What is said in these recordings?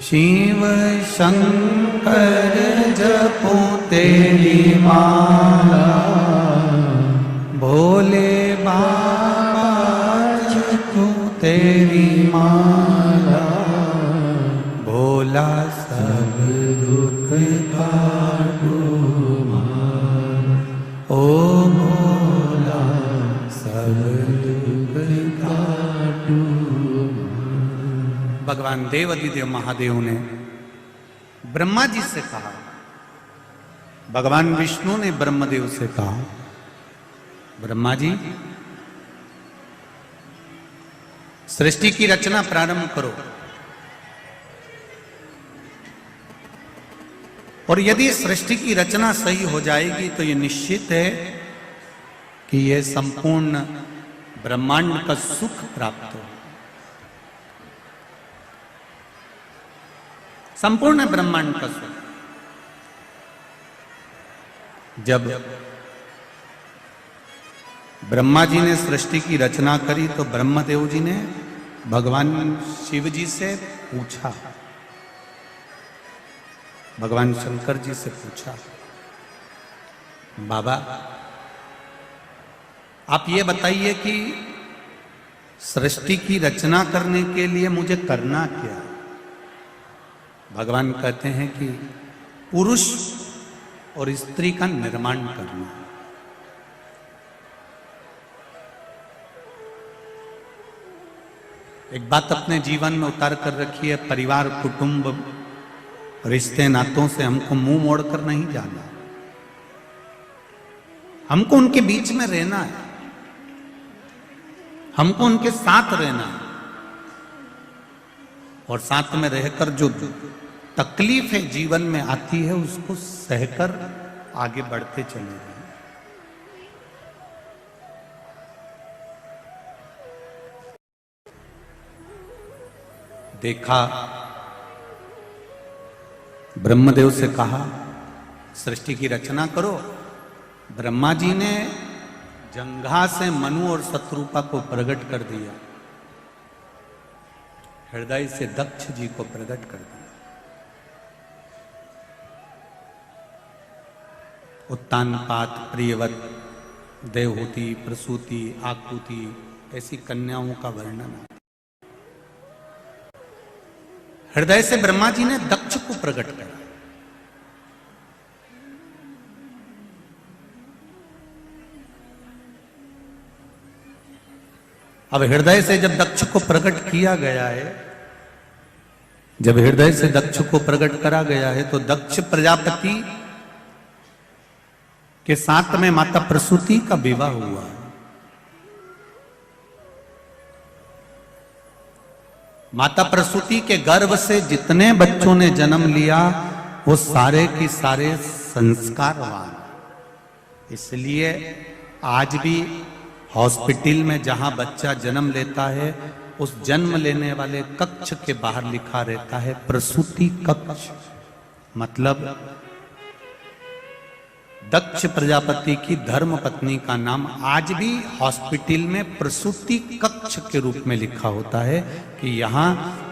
शिव शंकर जपो तेरी माला, भोले बाबा जपो तेरी माला, भोला सब दुख काटो मार। ओ भोला सब दुख काटो। भगवान देवाधिदेव महादेव ने ब्रह्मा जी से कहा, भगवान विष्णु ने ब्रह्मदेव से कहा, ब्रह्मा जी सृष्टि की रचना प्रारंभ करो, और यदि सृष्टि की रचना सही हो जाएगी तो यह निश्चित है कि यह संपूर्ण ब्रह्मांड का सुख प्राप्त हो। संपूर्ण ब्रह्मांड का सुख। जब ब्रह्मा जी ने सृष्टि की रचना करी तो ब्रह्मदेव जी ने भगवान शिव जी से पूछा, भगवान शंकर जी से पूछा, बाबा आप ये बताइए कि सृष्टि की रचना करने के लिए मुझे करना क्या? भगवान कहते हैं कि पुरुष और स्त्री का निर्माण करना। एक बात अपने जीवन में उतार कर रखी है, परिवार कुटुंब रिश्ते नातों से हमको मुंह मोड़कर नहीं जाना, हमको उनके बीच में रहना है, हमको उनके साथ रहना है, और साथ में रहकर जो तकलीफें जीवन में आती है उसको सहकर आगे बढ़ते चले जाएं। देखा, ब्रह्मदेव से कहा सृष्टि की रचना करो। ब्रह्मा जी ने जंघा से मनु और शत्रुपा को प्रकट कर दिया, हृदय से दक्ष जी को प्रकट कर दिया। उत्तानपात, प्रियवत, देवहूति, प्रसूति, आकुति ऐसी कन्याओं का वर्णन। हृदय से ब्रह्मा जी ने दक्ष को प्रकट किया। अब हृदय से जब दक्ष को प्रकट किया गया है, जब हृदय से दक्ष को प्रकट करा गया है, तो दक्ष प्रजापति के साथ में माता प्रसूति का विवाह हुआ। माता प्रसूति के गर्भ से जितने बच्चों ने जन्म लिया वो सारे की सारे संस्कारवान। इसलिए आज भी हॉस्पिटल में जहां बच्चा जन्म लेता है उस जन्म लेने वाले कक्ष के बाहर लिखा रहता है प्रसूति कक्ष। मतलब दक्ष प्रजापति की धर्म पत्नी का नाम आज भी हॉस्पिटल में प्रसूति कक्ष के रूप में लिखा होता है कि यहाँ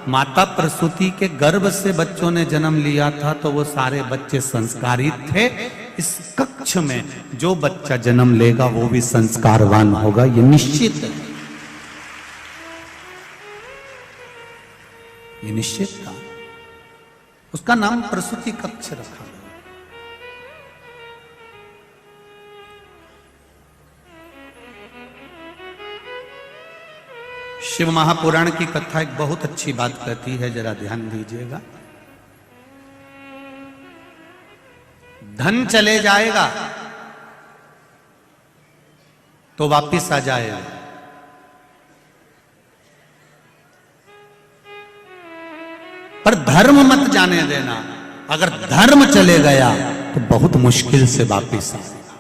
माता प्रसूति के गर्भ से बच्चों ने जन्म लिया था तो वो सारे बच्चे संस्कारित थे। इस कक्ष में जो बच्चा जन्म लेगा वो भी संस्कारवान होगा, ये निश्चित है, ये निश्चित था। उसका नाम प्रसूति कक्ष रखा गया। शिव महापुराण की कथा एक बहुत अच्छी बात कहती है, जरा ध्यान दीजिएगा। धन चले जाएगा तो वापिस आ जाएगा, पर धर्म मत जाने देना। अगर धर्म चले गया तो बहुत मुश्किल से वापिस आएगा।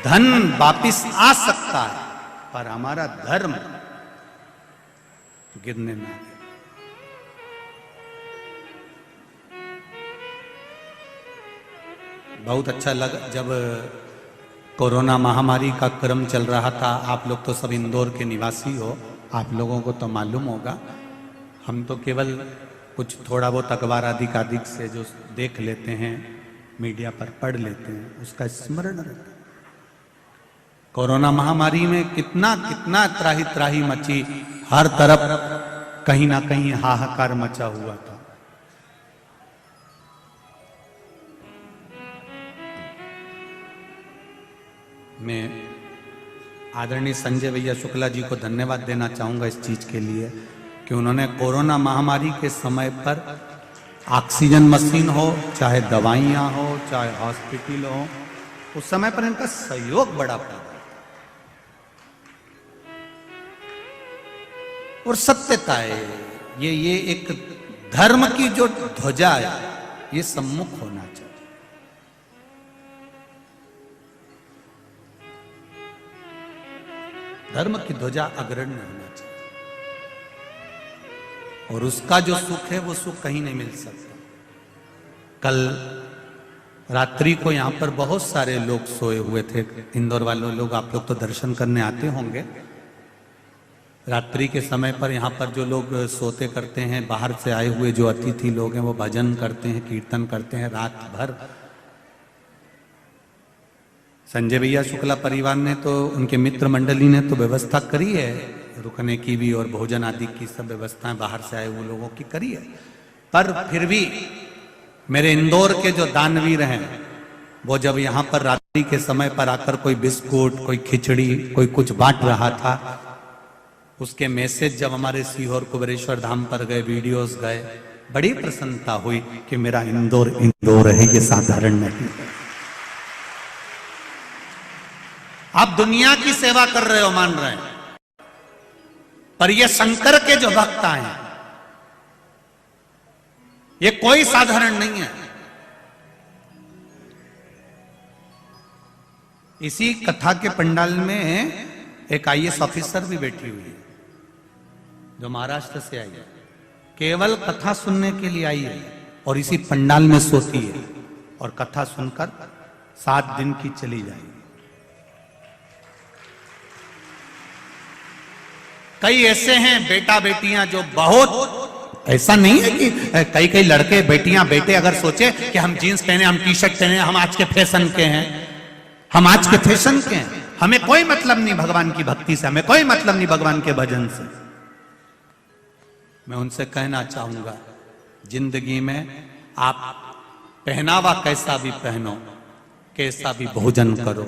धन वापिस आ सकता है पर हमारा धर्म गिरने ना दे। बहुत अच्छा लगा जब कोरोना महामारी का क्रम चल रहा था। आप लोग तो सब इंदौर के निवासी हो, आप लोगों को तो मालूम होगा। हम तो केवल कुछ थोड़ा बहुत अखबार अधिकाधिक से जो देख लेते हैं, मीडिया पर पढ़ लेते हैं, उसका स्मरण रखें। कोरोना महामारी में कितना कितना त्राही त्राही मची, हर तरफ कहीं ना कहीं हाहाकार मचा हुआ था। मैं आदरणीय संजय भैया शुक्ला जी को धन्यवाद देना चाहूंगा इस चीज के लिए कि उन्होंने कोरोना महामारी के समय पर ऑक्सीजन मशीन हो, चाहे दवाइयां हो, चाहे हॉस्पिटल हो, उस समय पर इनका सहयोग बड़ा पड़ा। और सत्यता है, ये एक धर्म की जो ध्वजा है, ये सम्मुख होना चाहिए। धर्म की ध्वजा अग्रणी होना चाहिए, और उसका जो सुख है वो सुख कहीं नहीं मिल सकता। कल रात्रि को यहां पर बहुत सारे लोग सोए हुए थे, इंदौर वाले लोग, आप लोग तो दर्शन करने आते होंगे। रात्रि के समय पर यहाँ पर जो लोग सोते करते हैं, बाहर से आए हुए जो अतिथि लोग हैं, वो भजन करते हैं, कीर्तन करते हैं रात भर। संजय भैया शुक्ला परिवार ने तो, उनके मित्र मंडली ने तो व्यवस्था करी है रुकने की भी, और भोजन आदि की सब व्यवस्थाएं बाहर से आए हुए लोगों की करी है। पर फिर भी मेरे इंदौर के जो दानवीर हैं, वो जब यहाँ पर रात्रि के समय पर आकर कोई बिस्कुट, कोई खिचड़ी, कोई कुछ बांट रहा था, उसके मैसेज जब हमारे सीहोर कुबेरेश्वर धाम पर गए, वीडियोस गए, बड़ी प्रसन्नता हुई कि मेरा इंदौर इंदौर है, ये साधारण नहीं। आप दुनिया की सेवा कर रहे हो, मान रहे हैं, पर ये शंकर के जो भक्त हैं, ये कोई साधारण नहीं है। इसी कथा के पंडाल में एक आईएएस ऑफिसर भी बैठी हुई है, जो महाराष्ट्र से आई है, केवल कथा सुनने के लिए आई है, और इसी पंडाल में सोती है, और कथा सुनकर 7 दिन की चली जाएगी। कई ऐसे हैं बेटा बेटियां जो बहुत, ऐसा नहीं है कि कई कई लड़के बेटियां बेटे अगर सोचे कि हम जीन्स पहने, हम टी शर्ट पहने, हम आज के फैशन के हैं, हम आज के फैशन के हैं, हमें कोई मतलब नहीं भगवान की भक्ति से, हमें कोई मतलब नहीं भगवान के भजन से। मैं उनसे कहना चाहूंगा, जिंदगी में आप पहनावा कैसा भी पहनो, कैसा भी भोजन करो,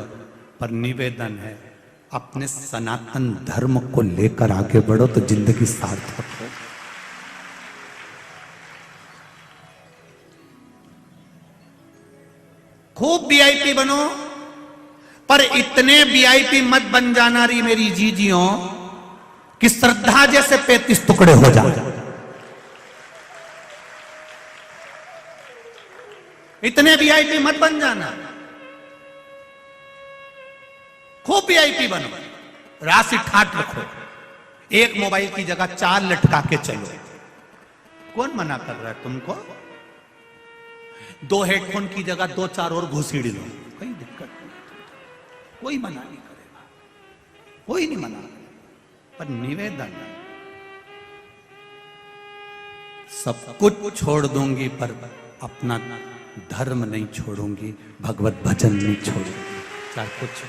पर निवेदन है अपने सनातन धर्म को लेकर आगे बढ़ो, तो जिंदगी सार्थक हो। खूब वीआईपी बनो, पर इतने वीआईपी मत बन जाना री मेरी जीजियों कि श्रद्धा जैसे 35 टुकड़े हो जाए। इतने वीआईपी मत बन जाना, खूब वीआईपी बनो, राशि ठाट रखो, एक मोबाइल की जगह 4 लटका के चलो। कौन मना कर रहा है तुमको? 2 हेडफोन की जगह 2-4 और घुसीड़ लो, कोई दिक्कत नहीं, कोई मना नहीं करेगा, कोई नहीं मना। पर निवेदन, सब कुछ छोड़ दूंगी पर अपना धर्म नहीं छोड़ूंगी, भगवत भजन नहीं छोड़ूंगी, चाहे कुछ।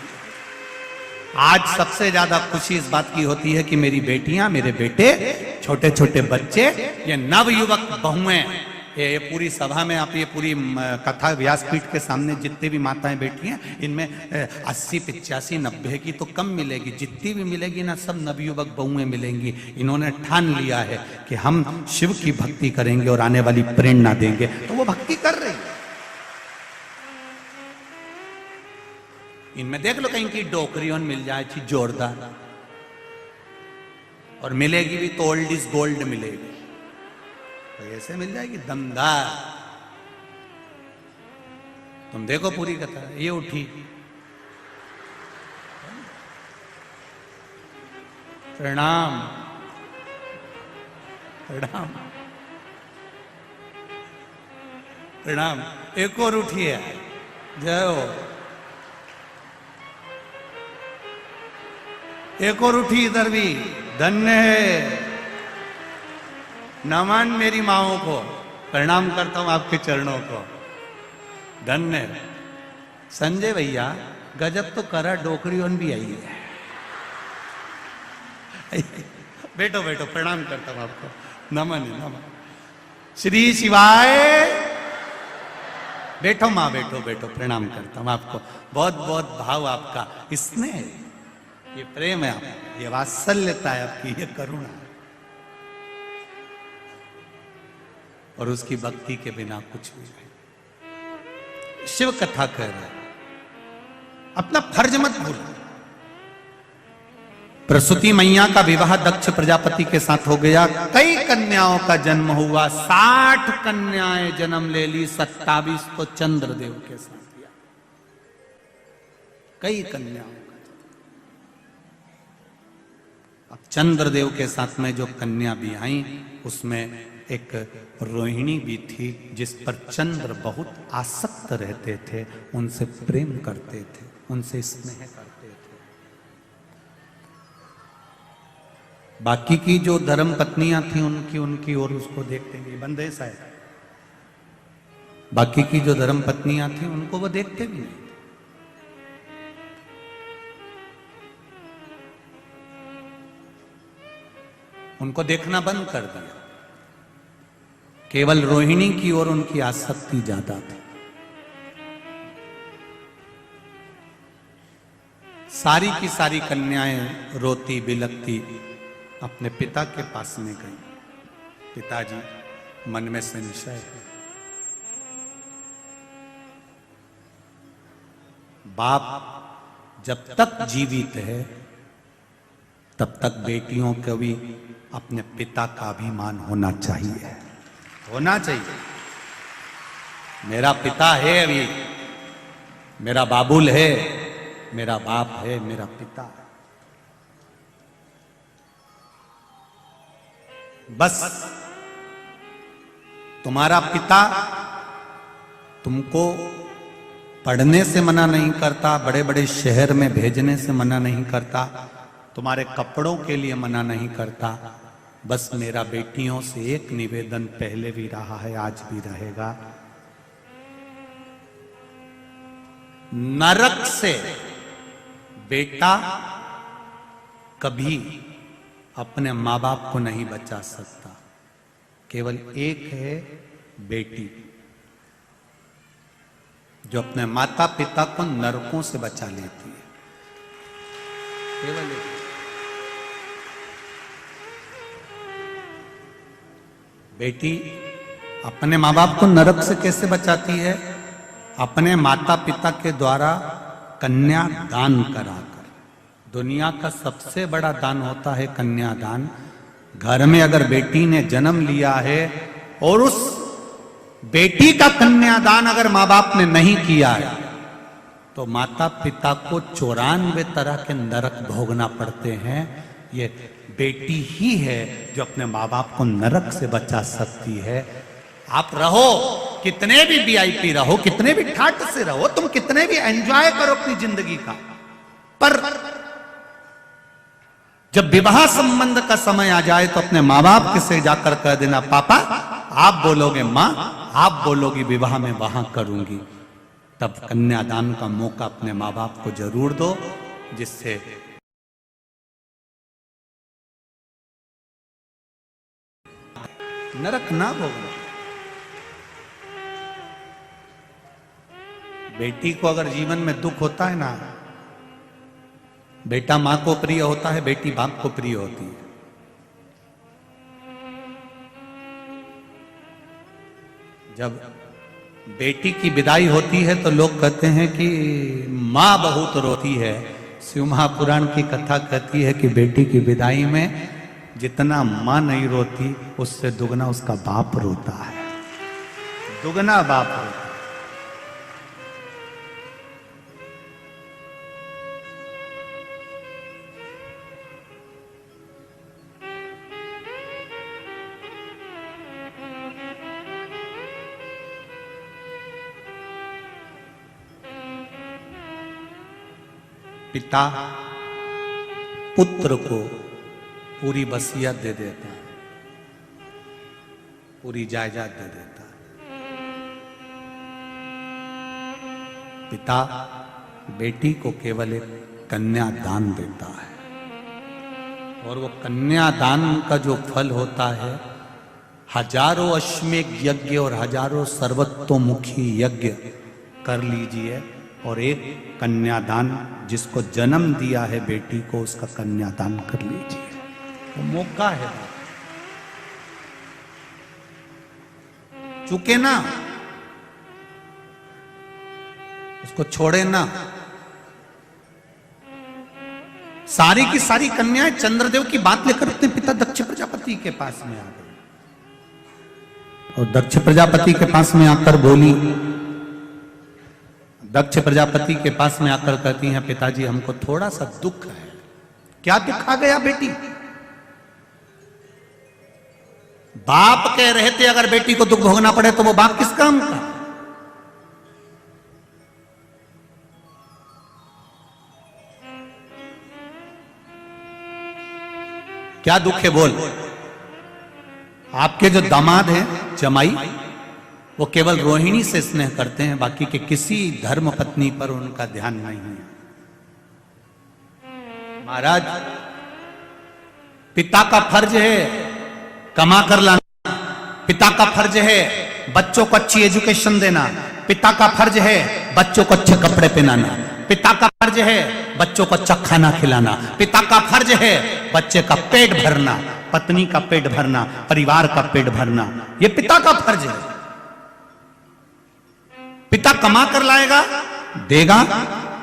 आज सबसे ज्यादा खुशी इस बात की होती है कि मेरी बेटियां, मेरे बेटे, छोटे छोटे बच्चे, ये नवयुवक बहुएं, ये पूरी सभा में, आप ये पूरी कथा व्यासपीठ के सामने जितने भी माताएं बैठी हैं, इनमें 80, 85, 90 की तो कम मिलेगी, जितनी भी मिलेगी ना, सब नवयुवक बहुएं मिलेंगी। इन्होंने ठान लिया है कि हम शिव की भक्ति करेंगे और आने वाली प्रेरणा देंगे, तो वो भक्ति कर रही है। इनमें देख लो कहीं की डोकरियों मिल जाए चीज जोरदार, और मिलेगी भी तो ओल्ड इज गोल्ड मिलेगी, तो ऐसे मिल जाएगी दमदार। तुम देखो पूरी कथा, ये उठी, प्रणाम प्रणाम प्रणाम, एक और उठी है, जय हो। एक और उठी इधर भी, धन्य है। नमन मेरी माओ को, प्रणाम करता हूं आपके चरणों को, धन्य है। संजय भैया गजब तो करा, डोकरी उन भी आई है। बैठो बैठो, प्रणाम करता हूं आपको, नमन है नमन। श्री शिवाय। बैठो माँ, बैठो बैठो, प्रणाम करता हूं आपको। बहुत बहुत भाव आपका, स्नेह, ये प्रेम है आपका, ये वात्सल्यता है आपकी, ये करुणा है। और उसकी भक्ति के बिना कुछ भी नहीं। शिव कथा कह रहा है, अपना फर्ज मत भूलो। प्रसूति मैया का विवाह दक्ष प्रजापति के साथ हो गया। कई कन्याओं का जन्म हुआ, 60 कन्याएं जन्म ले ली, 27 तो चंद्रदेव के साथ किया। कई कन्याओं का। अब चंद्रदेव के साथ में जो कन्या भी आई, उसमें एक रोहिणी भी थी, जिस पर चंद्र बहुत आसक्त रहते थे, उनसे प्रेम करते थे, उनसे स्नेह करते थे। बाकी की जो धर्म पत्नियां थी उनकी ओर उसको देखते नहीं, बंदे शायद। बाकी की जो धर्म पत्नियां थी उनको वो देखते भी नहीं। उनको देखना बंद कर दिया। केवल रोहिणी की ओर उनकी आसक्ति ज्यादा थी। सारी की सारी कन्याएं रोती बिलखती अपने पिता के पास में गई। पिताजी, मन में संशय है। बाप जब तक जीवित है तब तक बेटियों को भी अपने पिता का अभिमान होना चाहिए, होना चाहिए। मेरा पिता है, अभी मेरा बाबुल है, मेरा बाप है, मेरा पिता है। बस तुम्हारा पिता तुमको पढ़ने से मना नहीं करता, बड़े बड़े शहर में भेजने से मना नहीं करता, तुम्हारे कपड़ों के लिए मना नहीं करता। बस मेरा बेटियों से एक निवेदन पहले भी रहा है, आज भी रहेगा। नरक से बेटा कभी अपने माँ बाप को नहीं बचा सकता। केवल एक है बेटी, जो अपने माता पिता को नरकों से बचा लेती है। केवल एक। बेटी अपने माँ बाप को नरक से कैसे बचाती है? अपने माता पिता के द्वारा कन्या दान कराकर। दुनिया का सबसे बड़ा दान होता है कन्यादान। घर में अगर बेटी ने जन्म लिया है और उस बेटी का कन्यादान अगर माँ बाप ने नहीं किया है, तो माता पिता को 94 तरह के नरक भोगना पड़ते हैं। ये बेटी ही है जो अपने माँ बाप को नरक से बचा सकती है। आप रहो, कितने भी वीआईपी रहो, कितने भी ठाट से रहो, तुम कितने भी एंजॉय करो अपनी जिंदगी का, पर जब विवाह संबंध का समय आ जाए तो अपने माँ बाप के से जाकर कह देना, पापा आप बोलोगे, माँ आप बोलोगी, विवाह में वहां करूंगी। तब कन्यादान का मौका अपने माँ बाप को जरूर दो, जिससे नरक ना भोगना। बेटी को अगर जीवन में दुख होता है ना, बेटा मां को प्रिय होता है, बेटी बाप को प्रिय होती है। जब बेटी की विदाई होती है तो लोग कहते हैं कि मां बहुत रोती है। शिव महापुराण की कथा कहती है कि बेटी की विदाई में जितना मां नहीं रोती, उससे दुगना उसका बाप रोता है, दुगना बाप रोता है। पिता पुत्र को पूरी वसीयत दे देता है, पूरी जायदाद दे देता है। पिता बेटी को केवल एक कन्यादान देता है, और वो कन्यादान का जो फल होता है, हजारों अश्वमेध यज्ञ और हजारों सर्वतोमुखी यज्ञ कर लीजिए, और एक कन्यादान जिसको जन्म दिया है बेटी को, उसका कन्यादान कर लीजिए। वो मौका है, चूके ना, उसको छोड़े ना। सारी की सारी कन्याएं चंद्रदेव की बात लेकर अपने पिता दक्ष प्रजापति के पास में आ गई, और दक्ष प्रजापति के पास में आकर बोली, दक्ष प्रजापति के पास में आकर कहती हैं, पिताजी हमको थोड़ा सा दुख है। क्या दुख आ गया बेटी? बाप कह रहे थे अगर बेटी को दुख भोगना पड़े तो वो बाप किस काम का? क्या दुख है बोल? आपके जो दामाद हैं जमाई, वो केवल रोहिणी से स्नेह करते हैं, बाकी के किसी धर्म पत्नी पर उनका ध्यान नहीं है। महाराज, पिता का फर्ज है कमा कर लाना, पिता का फर्ज है बच्चों को अच्छी एजुकेशन देना, पिता का फर्ज है बच्चों को अच्छे कपड़े पहनाना, पिता का फर्ज है बच्चों को अच्छा खाना खिलाना, पिता का फर्ज है बच्चे का पेट भरना, पत्नी का पेट भरना, परिवार का पेट भरना। ये पिता का फर्ज है। पिता कमा कर लाएगा, देगा,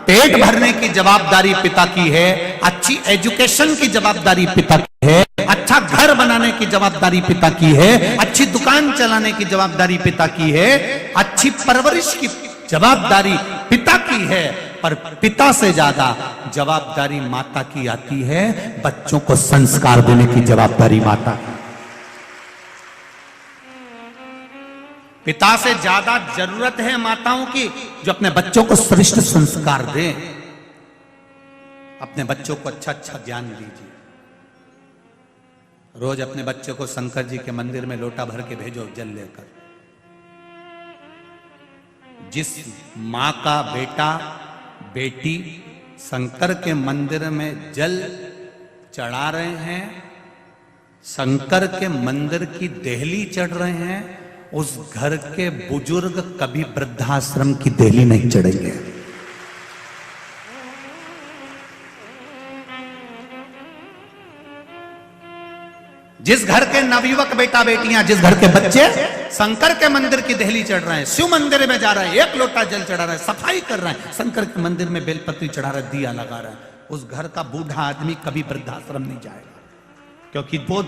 पेट भरने की जवाबदारी पिता की है, अच्छी एजुकेशन की जवाबदारी पिता की है, अच्छा घर बनाने की जवाबदारी पिता की है, अच्छी दुकान चलाने की जवाबदारी पिता की है, अच्छी परवरिश की जवाबदारी पिता की है। पर पिता से ज्यादा जवाबदारी माता की आती है, बच्चों को संस्कार देने की जवाबदारी माता की। पिता से ज्यादा जरूरत है माताओं की, जो अपने बच्चों को श्रेष्ठ संस्कार दें, अपने बच्चों को अच्छा अच्छा ज्ञान दीजिए। रोज अपने बच्चों को शंकर जी के मंदिर में लोटा भर के भेजो जल लेकर। जिस मां का बेटा बेटी शंकर के मंदिर में जल चढ़ा रहे हैं, शंकर के मंदिर की देहली चढ़ रहे हैं, उस घर के बुजुर्ग कभी वृद्धाश्रम की देहली नहीं चढ़ेंगे। जिस घर के नवयुवक बेटा बेटियां, जिस घर के बच्चे शंकर के मंदिर की देहली चढ़ रहे हैं, शिव मंदिर में जा रहे हैं, एक लोटा जल चढ़ा रहे हैं, सफाई कर रहे हैं, शंकर के मंदिर में बेलपत्री चढ़ा रहे हैं, दिया लगा रहे हैं, उस घर का बूढ़ा आदमी कभी वृद्धाश्रम नहीं जाएगा। क्योंकि वो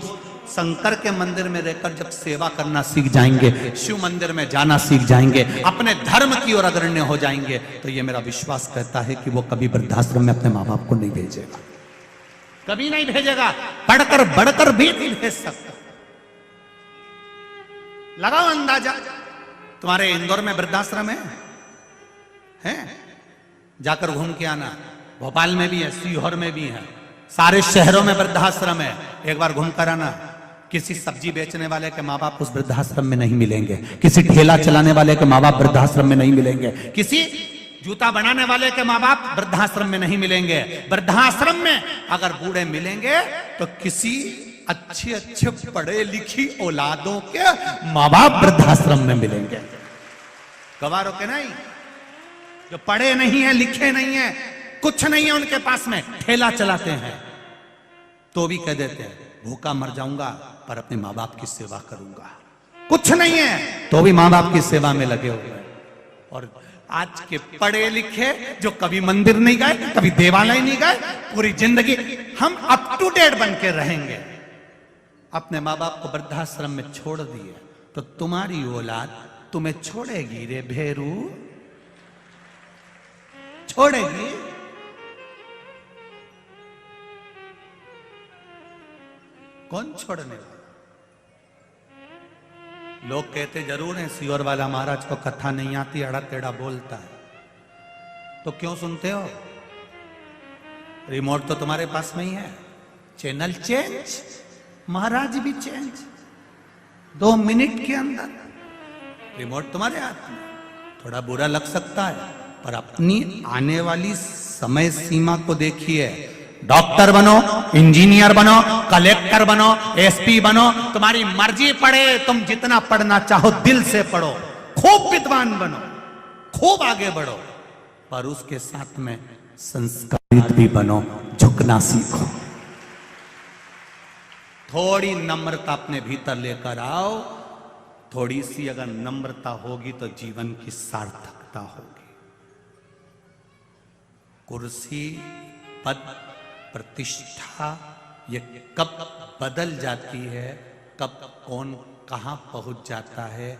शंकर के मंदिर में रहकर जब सेवा करना सीख जाएंगे, शिव मंदिर में जाना सीख जाएंगे, अपने धर्म की ओर अग्रण्य हो जाएंगे, तो ये मेरा विश्वास कहता है कि वो कभी वृद्धाश्रम में अपने माँ बाप को नहीं भेजेगा, कभी नहीं भेजेगा, पढ़कर बढ़कर भी नहीं भेज सकता। लगाओ अंदाजा। तुम्हारे इंदौर में वृद्धाश्रम है? जाकर घूम के आना। भोपाल में भी है, सीहोर में भी है, सारे शहरों में वृद्धाश्रम है, एक बार घूम कर आना। किसी सब्जी बेचने वाले के माँ बाप उस वृद्धाश्रम में नहीं मिलेंगे, किसी ठेला चलाने वाले के माँ बाप वृद्धाश्रम में नहीं मिलेंगे, किसी जूता बनाने वाले के माँ बाप वृद्धाश्रम में नहीं मिलेंगे। वृद्धाश्रम में अगर बूढ़े मिलेंगे तो किसी अच्छे अच्छे पढ़े लिखी औलादों के माँ बाप वृद्धाश्रम में मिलेंगे। गवारों के नहीं, जो पढ़े नहीं है, लिखे नहीं है, कुछ नहीं है उनके पास में, ठेला चलाते हैं, तो भी कह देते हैं भूखा मर जाऊंगा पर अपने माँ बाप की सेवा करूंगा। कुछ नहीं है तो भी माँ बाप की सेवा में लगे हुए हैं। और आज के पढ़े लिखे जो कभी मंदिर नहीं गए, कभी देवालय नहीं गए, पूरी जिंदगी हम अप टू डेट बन के रहेंगे, अपने माँ बाप को वृद्धाश्रम में छोड़ दिए, तो तुम्हारी औलाद तुम्हें छोड़ेगी रे भेरू, छोड़ेगी। कौन छोड़ने वाला? लोग कहते जरूर हैं सीहोर वाला महाराज को कथा नहीं आती, अड़ा टेढ़ा बोलता है, तो क्यों सुनते हो? रिमोट तो तुम्हारे पास में ही है, चैनल चेंज, महाराज भी चेंज, 2 मिनट के अंदर रिमोट तुम्हारे हाथ में। थोड़ा बुरा लग सकता है, पर अपनी आने वाली समय सीमा को देखिए। डॉक्टर बनो, इंजीनियर बनो, कलेक्टर बनो, एसपी बनो, तुम्हारी मर्जी, पढ़े तुम जितना पढ़ना चाहो दिल से पढ़ो, खूब विद्वान बनो, खूब आगे बढ़ो, पर उसके साथ में संस्कारित भी बनो, झुकना सीखो। थोड़ी नम्रता अपने भीतर लेकर आओ। थोड़ी सी अगर नम्रता होगी तो जीवन की सार्थकता होगी। कुर्सी, पद, प्रतिष्ठा ये कब बदल जाती है, कब कौन कहां पहुंच जाता है,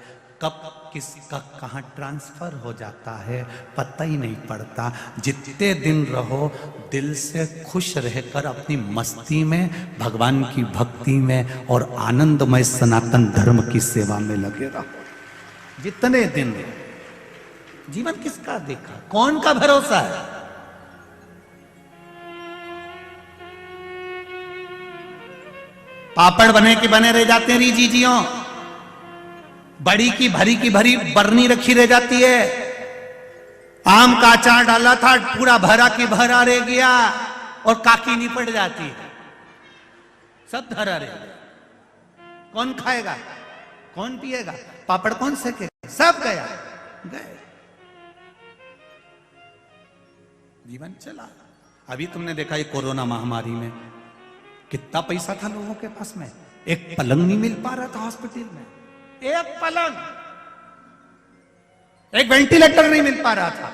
कब किसका कहां ट्रांसफर हो जाता है, पता ही नहीं पड़ता। जितने दिन रहो दिल से खुश रहकर अपनी मस्ती में, भगवान की भक्ति में और आनंदमय सनातन धर्म की सेवा में लगे रहो। जितने दिन रहो। जीवन किसका देखा, कौन का भरोसा है? पापड़ बने के बने रह जाते हैं रीजीजियों, बड़ी की भरी बरनी रखी रह जाती है। आम का अचार डाला था, पूरा भरा की भरा रह गया और काकी निपट जाती है, सब धरा रह गया। कौन खाएगा, कौन पिएगा, पापड़ कौन सेकेगा, सब गया, गए। जीवन चला। अभी तुमने देखा ये कोरोना महामारी में कितना पैसा था लोगों के पास में, एक पलंग नहीं मिल पा रहा था हॉस्पिटल में, एक पलंग, एक वेंटिलेटर नहीं मिल पा रहा था।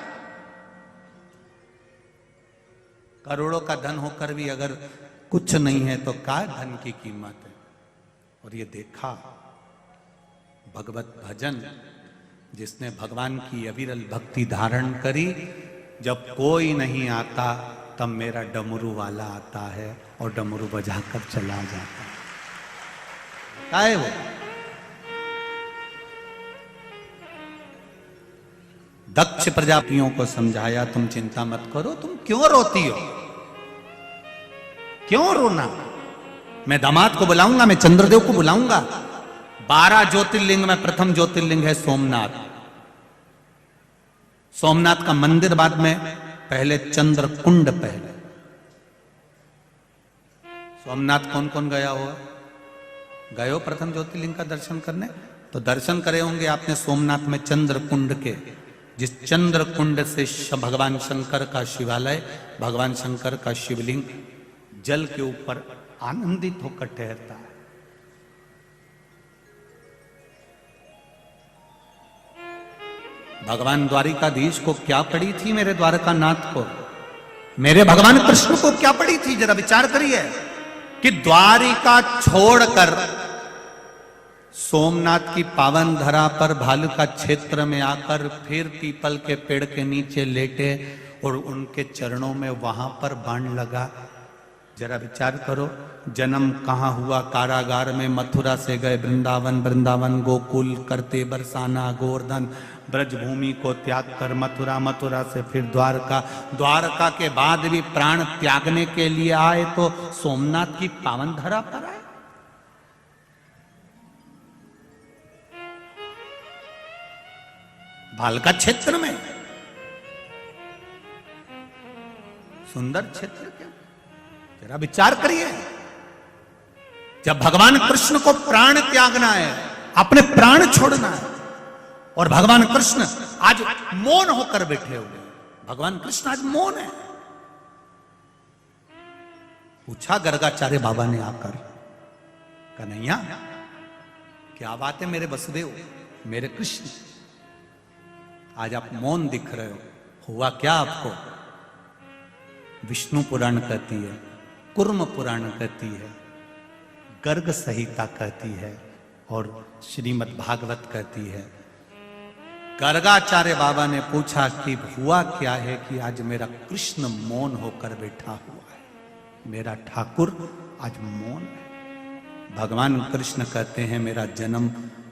करोड़ों का धन होकर भी अगर कुछ नहीं है तो क्या धन की कीमत है। और ये देखा भगवत भजन, जिसने भगवान की अविरल भक्ति धारण करी, जब कोई नहीं आता तब मेरा डमरू वाला आता है और डमरू बजाकर चला जाता है। क्या है वो? दक्ष प्रजापतियों को समझाया, तुम चिंता मत करो, तुम क्यों रोती हो, क्यों रोना? मैं दामाद को बुलाऊंगा, मैं चंद्रदेव को बुलाऊंगा। 12 ज्योतिर्लिंग में प्रथम ज्योतिर्लिंग है सोमनाथ। सोमनाथ का मंदिर बाद में, पहले चंद्र कुंड। पहले सोमनाथ कौन कौन गया हुआ? गए हो प्रथम ज्योतिर्लिंग का दर्शन करने? तो दर्शन करे होंगे आपने सोमनाथ में चंद्र कुंड के, जिस चंद्र कुंड से भगवान शंकर का शिवालय, भगवान शंकर का शिवलिंग जल के ऊपर आनंदित होकर ठहरता है। भगवान द्वारिकाधीश को क्या पड़ी थी मेरे द्वारका नाथ को, मेरे भगवान कृष्ण को क्या पड़ी थी? जरा विचार करिए कि द्वारिका छोड़कर सोमनाथ की पावन धरा पर भालुका क्षेत्र में आकर फिर पीपल के पेड़ के नीचे लेटे और उनके चरणों में वहां पर बाण लगा। जरा विचार करो, जन्म कहाँ हुआ? कारागार में। मथुरा से गए वृंदावन, वृंदावन गोकुल करते बरसाना गोवर्धन, ब्रजभूमि को त्याग कर मथुरा, मथुरा से फिर द्वारका, द्वारका के बाद भी प्राण त्यागने के लिए आए तो सोमनाथ की पावन धरा पर आए। भालका क्षेत्र में, सुंदर क्षेत्र क्या, जरा विचार करिए। जब भगवान कृष्ण को प्राण त्यागना है, अपने प्राण छोड़ना है, और भगवान कृष्ण आज मौन होकर बैठे हुए, भगवान कृष्ण आज मौन है। पूछा गर्गाचार्य बाबा ने आकर, कन्हैया क्या बात है मेरे वसुदेव, मेरे कृष्ण, आज आप मौन दिख रहे हो, हुआ क्या आपको? विष्णु पुराण कहती है, कुर्म पुराण कहती है, गर्ग संहिता कहती है और श्रीमद् भागवत कहती है। गर्गाचार्य बाबा ने पूछा कि हुआ क्या है कि आज मेरा कृष्ण मौन होकर बैठा हुआ है, मेरा ठाकुर आज मौन है। भगवान कृष्ण कहते हैं मेरा जन्म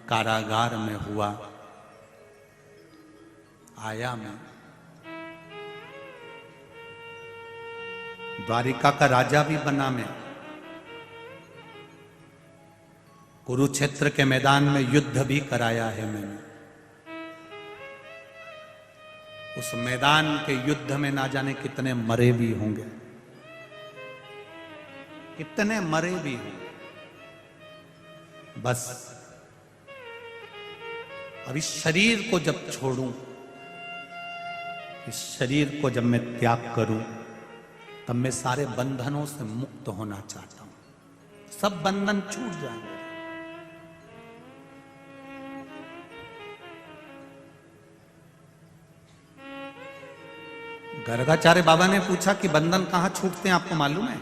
कारागार में हुआ, आया मैं द्वारिका का राजा भी बना मैं। कुरुक्षेत्र के मैदान में युद्ध भी कराया है मैंने। उस मैदान के युद्ध में ना जाने कितने मरे भी होंगे, कितने मरे भी होंगे। बस अब इस शरीर को जब छोड़ूं, इस शरीर को जब मैं त्याग करूं, तब मैं सारे बंधनों से मुक्त होना चाहता हूं। सब बंधन छूट जाएंगे। गर्गाचार्य बाबा ने पूछा कि बंधन कहां छूटते हैं, आपको मालूम है?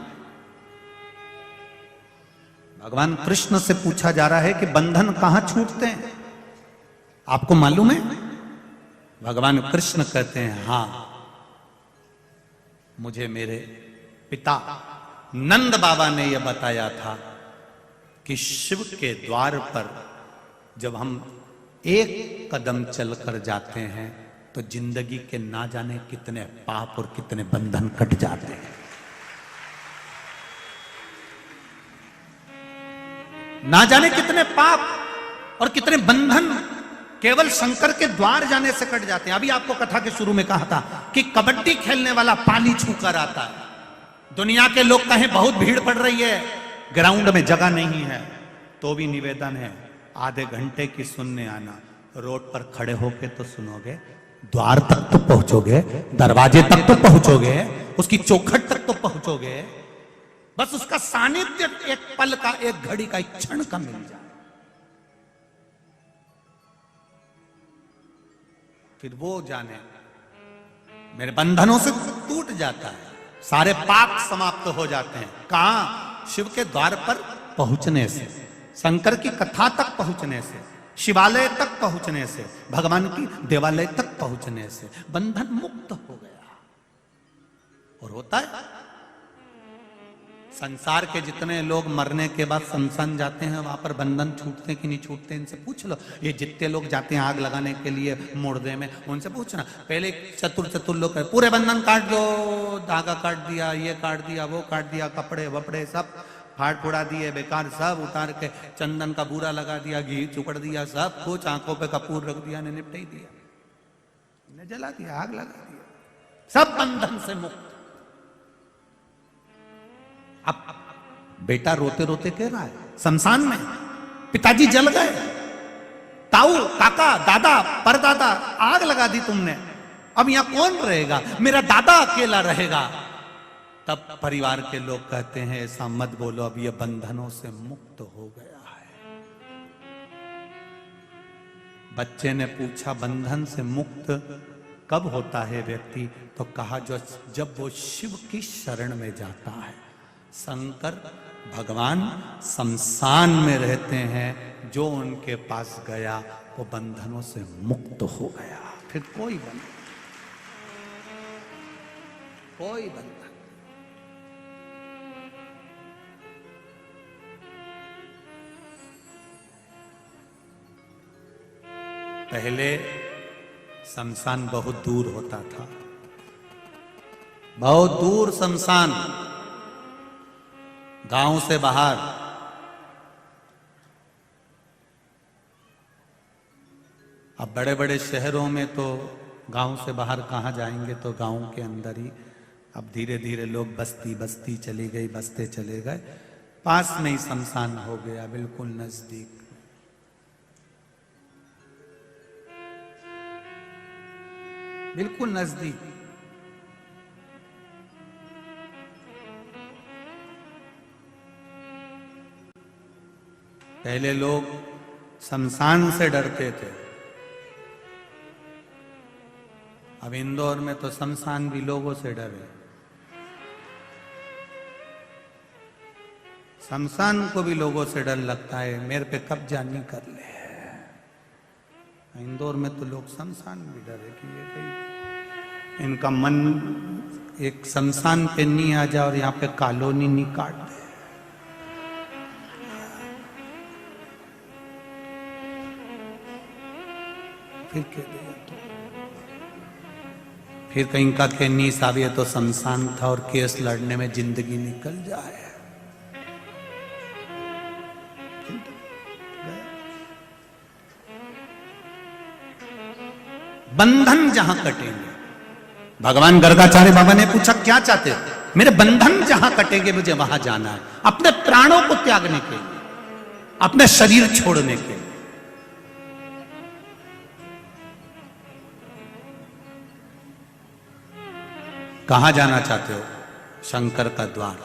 भगवान कृष्ण से पूछा जा रहा है कि बंधन कहां छूटते हैं, आपको मालूम है? भगवान कृष्ण कहते हैं, हां, मुझे मेरे पिता नंद बाबा ने यह बताया था कि शिव के द्वार पर जब हम एक कदम चलकर जाते हैं तो जिंदगी के ना जाने कितने पाप और कितने बंधन कट जाते हैं। ना जाने कितने पाप और कितने बंधन केवल शंकर के द्वार जाने से कट जाते हैं। अभी आपको कथा के शुरू में कहा था कि कबड्डी खेलने वाला पाली छूकर आता है। दुनिया के लोग कहें बहुत भीड़ पड़ रही है, ग्राउंड में जगह नहीं है, तो भी निवेदन है आधे घंटे की सुनने आना। रोड पर खड़े होके तो सुनोगे, द्वार तक तो पहुंचोगे, दरवाजे तक तो पहुंचोगे, उसकी चौखट तक तो पहुंचोगे। बस उसका सानिध्य एक पल का, एक घड़ी का, एक क्षण का मिल जाए, फिर वो जाने मेरे बंधनों से टूट जाता है, सारे पाप समाप्त हो जाते हैं। कहां? शिव के द्वार पर पहुंचने से, शंकर की कथा तक पहुंचने से, शिवालय तक पहुंचने से, भगवान की देवालय तक पहुंचने से बंधन मुक्त हो गया। और होता है संसार के जितने लोग मरने के बाद शमशान जाते हैं, वहां पर बंधन छूटते कि नहीं छूटते, इनसे पूछ लो। ये जितने लोग जाते हैं आग लगाने के लिए मुर्दे में, उनसे पूछना। पहले चतुर लोग पूरे बंधन काट दो, धागा काट दिया, ये काट दिया, वो काट दिया, कपड़े वपड़े सब फाड़ फुड़ा दिए, बेकार सब उतार के चंदन का बूरा लगा दिया, घी चुकड़ दिया, सब कुछ आंखों पे कपूर रख दिया, ने निपटा ही दिया, ने जला दिया, आग लगा दिया, सब बंधन से मुक्त। अब बेटा रोते रोते कह रहा है, शमशान में पिताजी जल गए, ताऊ, काका, दादा, परदादा, आग लगा दी तुमने, अब यहां कौन रहेगा? मेरा दादा अकेला रहेगा। तब परिवार के लोग कहते हैं, ऐसा मत बोलो, अब ये बंधनों से मुक्त हो गया है। बच्चे ने पूछा, बंधन से मुक्त कब होता है व्यक्ति? तो कहा, जब वो शिव की शरण में जाता है। शंकर भगवान शमशान में रहते हैं, जो उनके पास गया वो बंधनों से मुक्त हो गया। फिर कोई बंधन, कोई बंधन। पहले शमशान बहुत दूर होता था, बहुत दूर शमशान, गांव से बाहर। अब बड़े बड़े शहरों में तो गांव से बाहर कहां जाएंगे, तो गांव के अंदर ही। अब धीरे धीरे लोग बस्ती बस्ती चली गई, बसते चले गए, पास में ही शमशान हो गया, बिल्कुल नजदीक। बिल्कुल नजदीक। पहले लोग शमशान से डरते थे, अब इंदौर में तो शमशान भी लोगों से डरे। शमशान को भी लोगों से डर लगता है, मेरे पे कब्जा नहीं कर ले। इंदौर में तो लोग शमशान भी डरे कि ये कहीं इनका मन एक शमशान पे नहीं आ जाए और यहाँ पे कॉलोनी नहीं काट दे। फिर कह दिया तो फिर कहीं का कहनी साहब ये तो शमशान था और केस लड़ने में जिंदगी निकल जाए। बंधन जहां कटेंगे, भगवान गर्गाचार्य बाबा ने पूछा क्या चाहते हो? मेरे बंधन जहां कटेंगे मुझे वहां जाना है, अपने प्राणों को त्यागने के लिए, अपने शरीर छोड़ने के लिए। कहां जाना चाहते हो? शंकर का द्वार।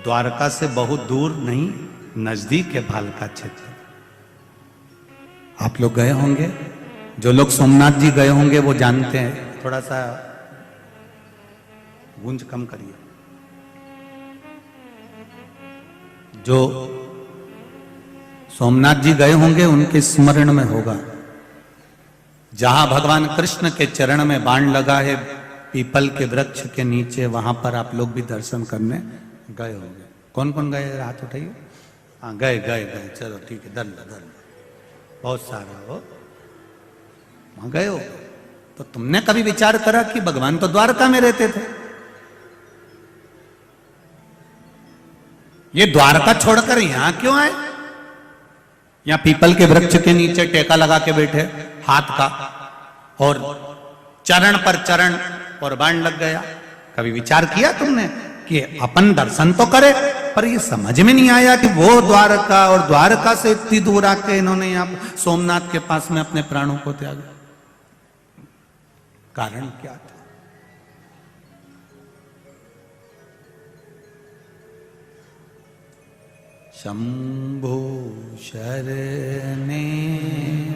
द्वारका से बहुत दूर नहीं, नजदीक है भालका क्षेत्र। आप लोग गए होंगे, जो लोग सोमनाथ जी गए होंगे वो जानते हैं। थोड़ा सा गूंज कम करिए। जो सोमनाथ जी गए होंगे उनके स्मरण में होगा, जहां भगवान कृष्ण के चरण में बाण लगा है पीपल के वृक्ष के नीचे, वहां पर आप लोग भी दर्शन करने गए होंगे। कौन कौन गए? हाथ उठाइए। हाँ, गए गए गए, चलो ठीक है, दल बहुत सारा हो, वहां गए हो। तो तुमने कभी विचार करा कि भगवान तो द्वारका में रहते थे, ये द्वारका छोड़कर यहां क्यों आए? यहां पीपल के वृक्ष के नीचे टेका लगा के बैठे हाथ का, और चरण पर चरण और बाण लग गया। कभी विचार किया तुमने कि अपन दर्शन तो करे? पर ये समझ में नहीं आया कि वो द्वारका, और द्वारका से इतनी दूर आके इन्होंने यहां सोमनाथ के पास में अपने प्राणों को त्यागा। कारण क्या था? शंभो शरणे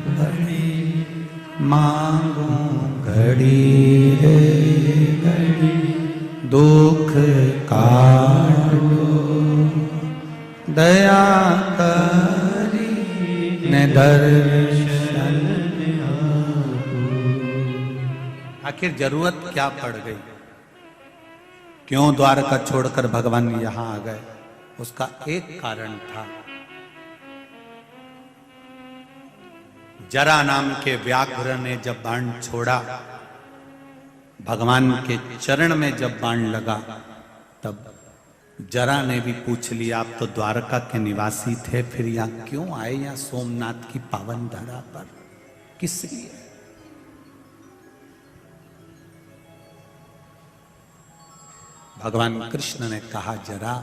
पड़े मांगो घड़ी रे घड़ी, दुख काटो दया करी ने दर्शन। आखिर जरूरत क्या पड़ गई? क्यों द्वारका छोड़कर भगवान यहां आ गए? उसका एक कारण था, जरा नाम के व्याघ्र ने जब बाण छोड़ा, भगवान के चरण में जब बाण लगा, तब जरा ने भी पूछ लिया, आप तो द्वारका के निवासी थे, फिर यहां क्यों आए? यहां सोमनाथ की पावन धरा पर किस लिए? भगवान कृष्ण ने कहा, जरा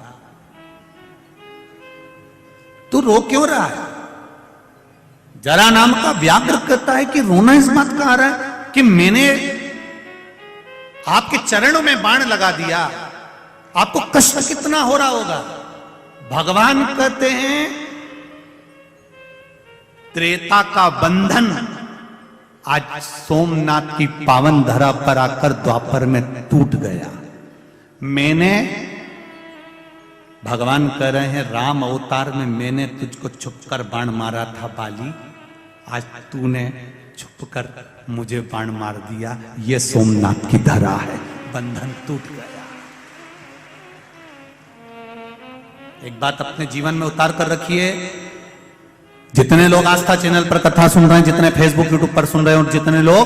तू रो क्यों रहा है? जरा नाम का व्याघ्र कहता है कि रोना इस बात का आ रहा है कि मैंने आपके चरणों में बाण लगा दिया, आपको कष्ट कितना हो रहा होगा। भगवान कहते हैं त्रेता का बंधन आज सोमनाथ की पावन धरा पर आकर द्वापर में टूट गया। मैंने, भगवान कह रहे हैं, राम अवतार में मैंने तुझको छुपकर बाण मारा था बाली, आज तूने छुपकर मुझे बाण मार दिया। ये सोमनाथ की धरा है, बंधन टूट गया। एक बात अपने जीवन में उतार कर रखिए, जितने लोग आस्था चैनल पर कथा सुन रहे हैं, जितने फेसबुक यूट्यूब पर सुन रहे हैं, और जितने लोग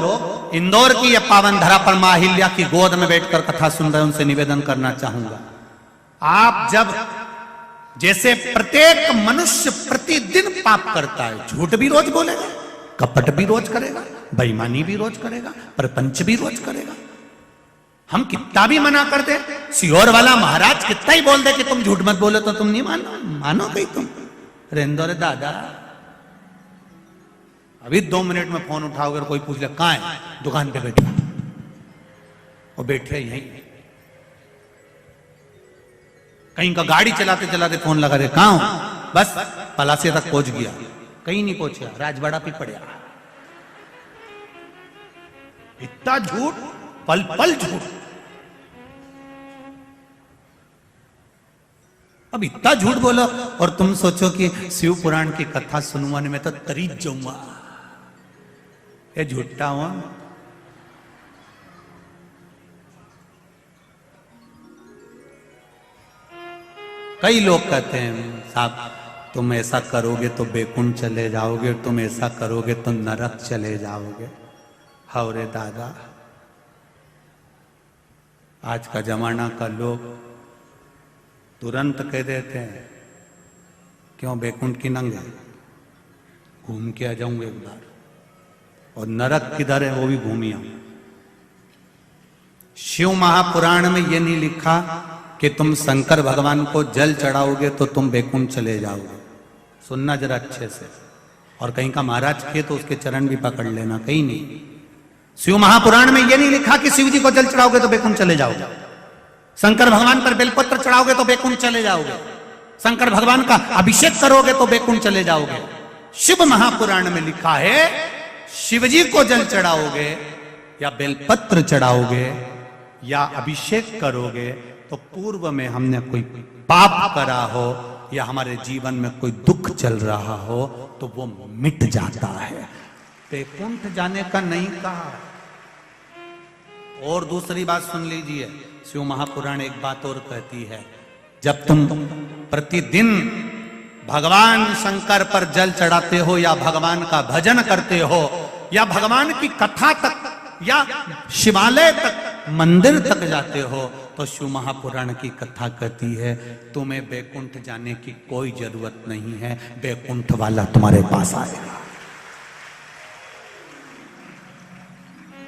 इंदौर की यह पावन धरा पर मां अहिल्या की गोद में बैठकर कथा सुन रहे हैं, उनसे निवेदन करना चाहूंगा, आप जब, जैसे प्रत्येक मनुष्य प्रतिदिन पाप करता है, झूठ भी रोज बोलेगा, कपट भी रोज करेगा, बेईमानी भी रोज करेगा, प्रपंच भी रोज करेगा। हम कितना भी मना कर दे, सियोर वाला महाराज कितना ही बोल दे कि तुम झूठ मत बोलो, तो तुम नहीं मानो कहीं तुम रेंदो रे दादा। अभी 2 मिनट में फोन उठाओगे, कोई पूछ ले कहां है, दुकान पे बैठा, और बैठे यहीं, कहीं का गाड़ी चलाते चलाते फोन लगा दे, कहां हूं? बस पलासिया तक पहुंच गया, कहीं नहीं पहुंचा, राजवाड़ा पे पड़ा। इतना झूठ, पल पल झूठ। अब इतना झूठ बोलो और तुम सोचो कि शिव पुराण की कथा सुनवाने में तो तरीज जाऊंगा, ये झूठा हुआ। कई लोग कहते हैं साहब तुम ऐसा करोगे तो बैकुंठ चले जाओगे, तुम ऐसा करोगे तो नरक चले जाओगे। हाउ रे दादा, आज का जमाना का लोग तुरंत कह देते हैं क्यों बैकुंठ की नंगे, घूम के आ जाऊंगा एक बार, और नरक किधर है वो भी घूमी आऊं। शिव महापुराण में ये नहीं लिखा कि तुम शंकर भगवान को जल चढ़ाओगे तो तुम बैकुंठ चले जाओगे। सुनना जरा अच्छे से, और कहीं का महाराज किए तो उसके चरण भी पकड़ लेना, कहीं नहीं। शिव महापुराण में यह नहीं लिखा कि शिव जी को जल चढ़ाओगे तो बैकुंठ चले जाओगे, शंकर भगवान पर बेलपत्र चढ़ाओगे तो बैकुंठ चले जाओगे, शंकर भगवान का अभिषेक करोगे तो बैकुंठ चले जाओगे। शिव महापुराण में लिखा है शिव जी को जल चढ़ाओगे या बेलपत्र चढ़ाओगे या अभिषेक करोगे तो पूर्व में हमने कोई पाप करा हो या हमारे जीवन में कोई दुख चल रहा हो तो वो मिट जाता है। बैकुंठ जाने का नहीं कहा। और दूसरी बात सुन लीजिए, शिव महापुराण एक बात और कहती है, जब तुम प्रतिदिन भगवान शंकर पर जल चढ़ाते हो या भगवान का भजन करते हो या भगवान की कथा तक या शिवालय तक मंदिर तक जाते हो तो शिव महापुराण की कथा कहती है तुम्हें बैकुंठ जाने की कोई जरूरत नहीं है, बैकुंठ वाला तुम्हारे पास आएगा।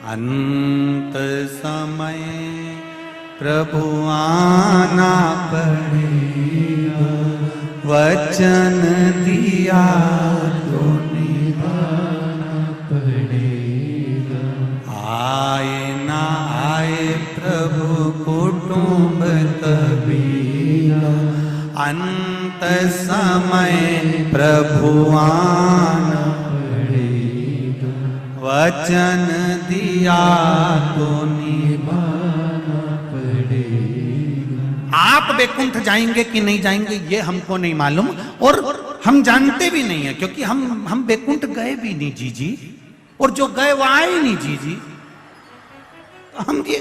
अंत समय प्रभु आना पड़ेगा, वचन दिया तो निभाना पड़ेगा। आए ना आए प्रभु कुटुंब कबीरा, अंत समय प्रभु आना पड़ेगा, वचन दिया तो निभाना पड़ेगा। आप बैकुंठ जाएंगे कि नहीं जाएंगे ये हमको नहीं मालूम, और हम जानते भी नहीं है, क्योंकि हम बैकुंठ गए भी नहीं जी, और जो गए वो आए नहीं जी। तो हम ये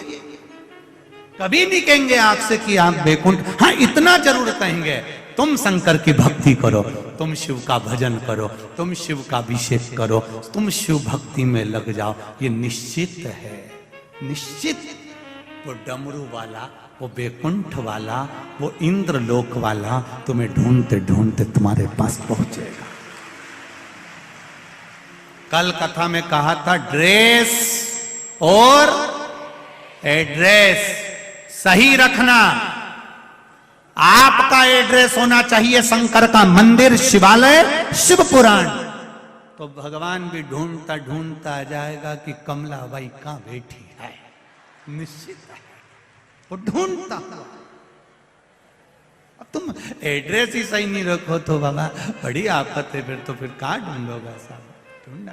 कभी नहीं कहेंगे आपसे कि आप बैकुंठ, हाँ इतना जरूर कहेंगे तुम शंकर की भक्ति करो, तुम शिव का भजन करो, तुम शिव का अभिषेक करो, तुम शिव भक्ति में लग जाओ, ये निश्चित है, निश्चित। वो डमरू वाला, वो बैकुंठ वाला, वो इंद्रलोक वाला तुम्हें ढूंढते ढूंढते तुम्हारे पास पहुंचेगा। कल कथा में कहा था ड्रेस और एड्रेस सही रखना। आपका एड्रेस होना चाहिए शंकर का मंदिर, शिवालय, शिव पुराण। तो भगवान भी ढूंढता ढूंढता आ जाएगा कि कमला बाई कहां बैठी है, निश्चित है वो ढूंढता हुआ। अब तुम एड्रेस ही सही नहीं रखो तो बाबा बड़ी आफत है, फिर तो फिर कहां ढूंढोगा साहब, ढूंढना।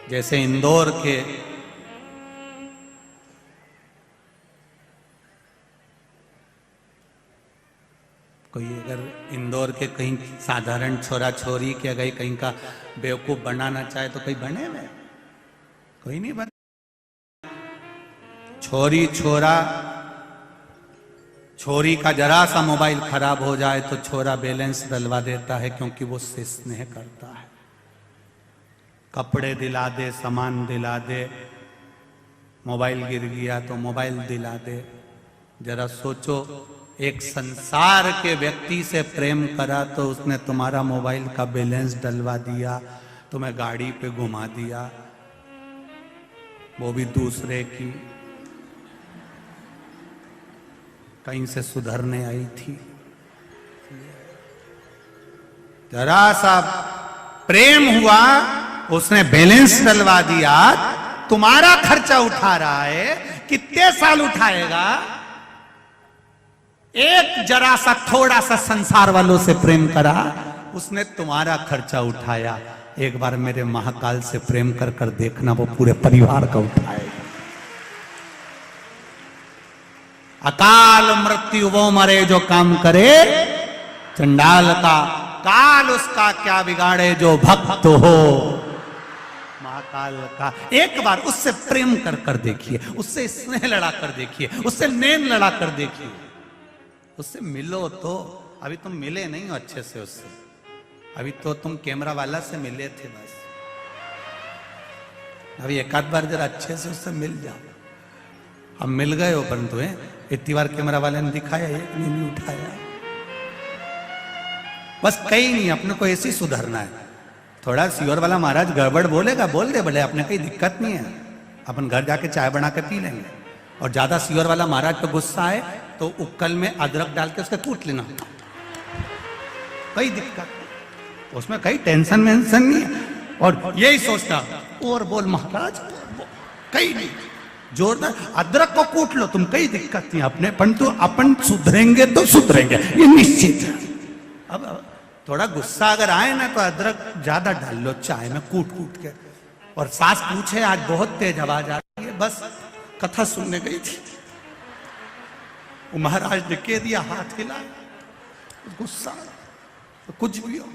जैसे इंदौर के कोई अगर इंदौर के कहीं साधारण छोरा छोरी के अगर कहीं का बेवकूफ बनाना चाहे तो कहीं बने में, कोई नहीं बने। छोरी छोरा, छोरी का जरा सा मोबाइल खराब हो जाए तो छोरा बैलेंस डलवा देता है, क्योंकि वो उससे स्नेह करता है। कपड़े दिला दे, सामान दिला दे, मोबाइल गिर गया तो मोबाइल दिला दे। जरा सोचो, एक संसार के व्यक्ति से प्रेम करा तो उसने तुम्हारा मोबाइल का बैलेंस डलवा दिया, तुम्हें गाड़ी पे घुमा दिया, वो भी दूसरे की, कहीं से सुधरने आई थी। जरा सा प्रेम हुआ, उसने बैलेंस डलवा दिया, तुम्हारा खर्चा उठा रहा है। कितने साल उठाएगा? एक जरा सा थोड़ा सा संसार वालों से प्रेम करा, उसने तुम्हारा खर्चा उठाया। एक बार मेरे महाकाल से प्रेम कर कर देखना, वो पूरे परिवार का उठाएगा। अकाल मृत्यु वो मरे जो काम करे, चंडाल का काल उसका क्या बिगाड़े जो भक्त हो। महाकाल का एक बार उससे प्रेम कर कर देखिए, उससे स्नेह लड़ा कर देखिए, उससे नैन लड़ा कर देखिए, उससे मिलो तो। अभी तुम मिले नहीं हो अच्छे से उससे, अभी तो तुम कैमरा वाला से मिले थे बस। अभी एक आध बार जरा अच्छे से उससे मिल जाओ। अब मिल गए हो, परंतु इतनी बार कैमरा वाले ने दिखाया, एक नहीं उठाया। बस कहीं नहीं, अपने को ऐसे ही सुधरना है। थोड़ा सीवर वाला महाराज गड़बड़ बोलेगा, बोल दे बोले, अपने कोई दिक्कत नहीं है, अपन घर जाके चाय बना के पी लेंगे। और ज्यादा सीवर वाला महाराज पे गुस्सा आए तो उक्कल में अदरक डाल के उसका कूट लेना, कोई दिक्कत नहीं, उसमें कहीं टेंशन वेंशन नहीं है। और यही सोचता और बोल महाराज, कहीं नहीं, जोरदार अदरक को कूट लो तुम, कहीं दिक्कत नहीं अपने, परंतु अपन सुधरेंगे तो सुधरेंगे, ये निश्चित है। अब थोड़ा गुस्सा अगर आए ना तो अदरक ज्यादा डाल लो चाय में कूट कूट के। और सास पूछे आज बहुत तेज आवाज आ रही है, बस कथा सुनने गई थी, वो महाराज ने कह दिया, हाथ हिला, गुस्सा तो कुछ भी हो।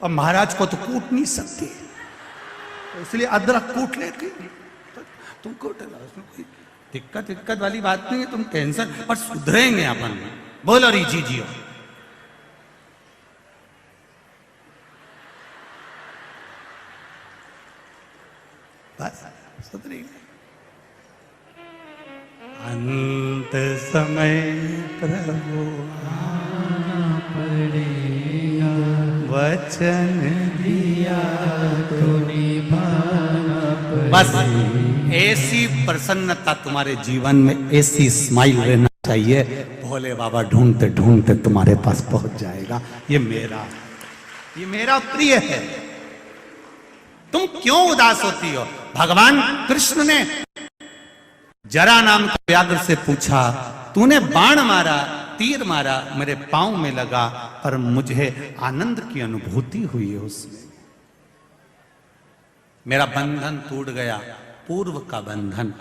और महाराज को तो कूट नहीं सकती, तो इसलिए अदरक कूट लेती, तो तुम कूट लो, उसमें कोई दिक्कत वाली बात नहीं है, तुम टेंशन, पर सुधरेंगे अपन। बोलो रीजी जियो। बस सुधरेंगे। अंत समय प्रभु आना पड़ेगा, वचन दिया तो निभाना पड़ेगा। बस ऐसी प्रसन्नता तुम्हारे जीवन में, ऐसी स्माइल रहना चाहिए, भोले बाबा ढूंढते ढूंढते तुम्हारे पास पहुंच जाएगा। ये मेरा प्रिय है। तुम क्यों उदास होती हो? भगवान कृष्ण ने जरा नाम के व्याघ्र से पूछा, तूने बाण मारा, तीर मारा, मेरे पांव में लगा, पर मुझे आनंद की अनुभूति हुई है उसमें। मेरा बंधन टूट गया, पूर्व का बंधन।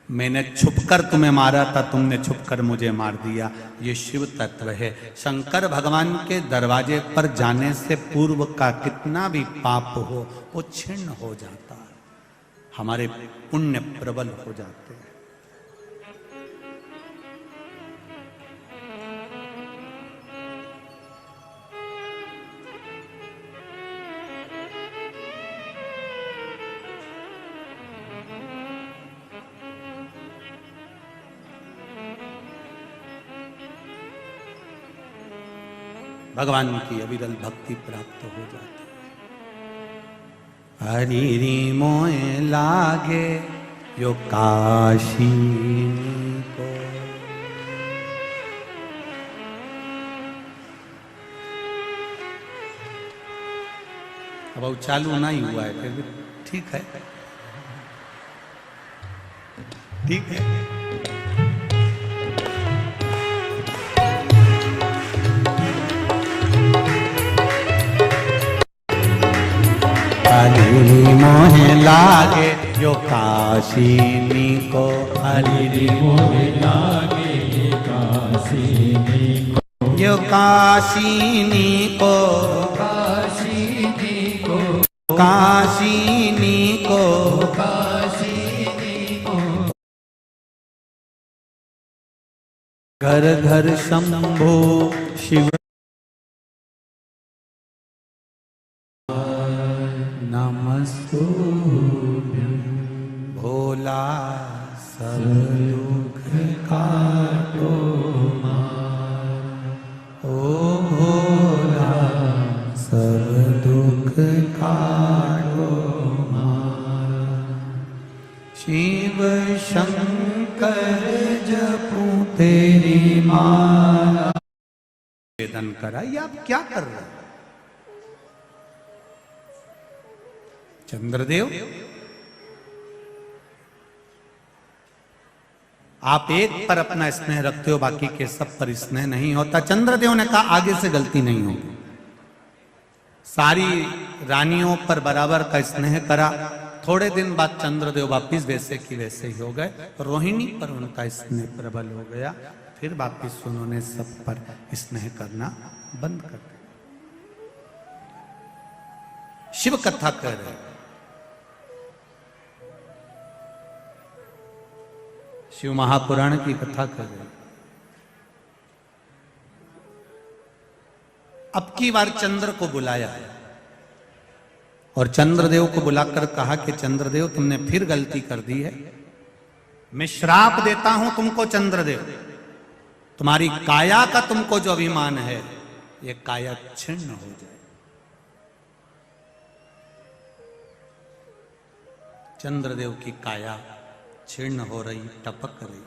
मैंने छुपकर तुम्हें मारा था, तुमने छुपकर मुझे मार दिया। ये शिव तत्व है। शंकर भगवान के दरवाजे पर जाने से पूर्व का कितना भी पाप हो वो क्षीण हो जाता है, हमारे पुण्य प्रबल हो जाते हैं। भगवान की अविरल भक्ति प्राप्त हो जाती है। हरि मोए लागे यो काशी को, अब वो चालू नहीं हुआ है, फिर भी ठीक है, ठीक है। हरि मोहे लागे यो काशीनी को, हरि मोहे लागे यो काशीनी को, यो काशीनी को, काशीनी को, काशीनी को, काशीनी को। घर घर शंभो शिव भोला सब दुख काटो ओ भोला सब दुख काटो शिव शंकर जपू तेरी माला। वेदन करा, ये आप क्या कर रहे हैं? चंद्रदेव, आप एक पर अपना स्नेह रखते हो, बाकी के सब पर स्नेह नहीं होता। चंद्रदेव ने कहा आगे से गलती नहीं होगी। सारी रानियों पर बराबर का स्नेह करा। थोड़े दिन बाद चंद्रदेव वापिस वैसे की वैसे ही हो गए। रोहिणी पर उनका स्नेह प्रबल हो गया, फिर वापिस उन्होंने सब पर स्नेह करना बंद कर दिया। शिव कथा कर रहे, शिव महापुराण की कथा कर रहे। अब की बार चंद्र को बुलाया और चंद्रदेव को बुलाकर कहा कि चंद्रदेव तुमने फिर गलती कर दी है, मैं श्राप देता हूं तुमको चंद्रदेव, तुम्हारी काया का तुमको जो अभिमान है ये काया छिन्न हो जाए। चंद्रदेव की काया छिन्न हो रही, टपक रही।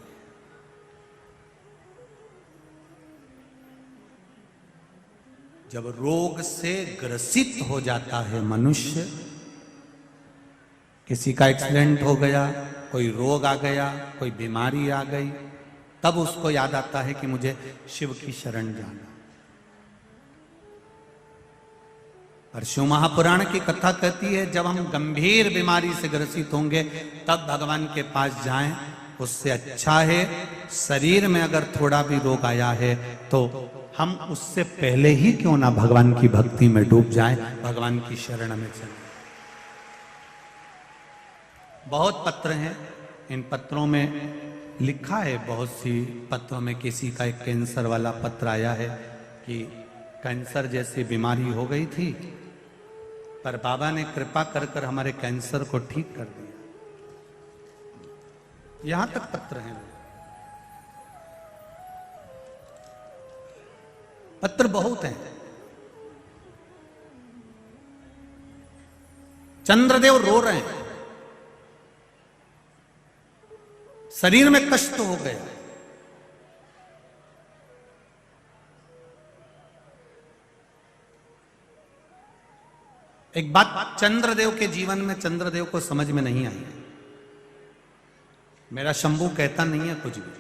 जब रोग से ग्रसित हो जाता है मनुष्य, किसी का एक्सीडेंट हो गया, कोई रोग आ गया, कोई बीमारी आ गई, तब उसको याद आता है कि मुझे शिव की शरण जाना। और शिव महापुराण की कथा कहती है जब हम गंभीर बीमारी से ग्रसित होंगे तब भगवान के पास जाएं। उससे अच्छा है शरीर में अगर थोड़ा भी रोग आया है तो हम उससे पहले ही क्यों ना भगवान की भक्ति में डूब जाएं, भगवान की शरण में चलें। बहुत पत्र हैं, इन पत्रों में लिखा है, बहुत सी पत्रों में किसी का एक कैंसर वाला पत्र आया है कि कैंसर जैसी बीमारी हो गई थी पर बाबा ने कृपा कर कर हमारे कैंसर को ठीक कर दिया। यहां तक पत्र हैं, पत्र बहुत हैं। चंद्रदेव रो रहे हैं, शरीर में कष्ट हो गया। एक बात चंद्रदेव के जीवन में चंद्रदेव को समझ में नहीं आई। मेरा शंभू कहता नहीं है कुछ भी,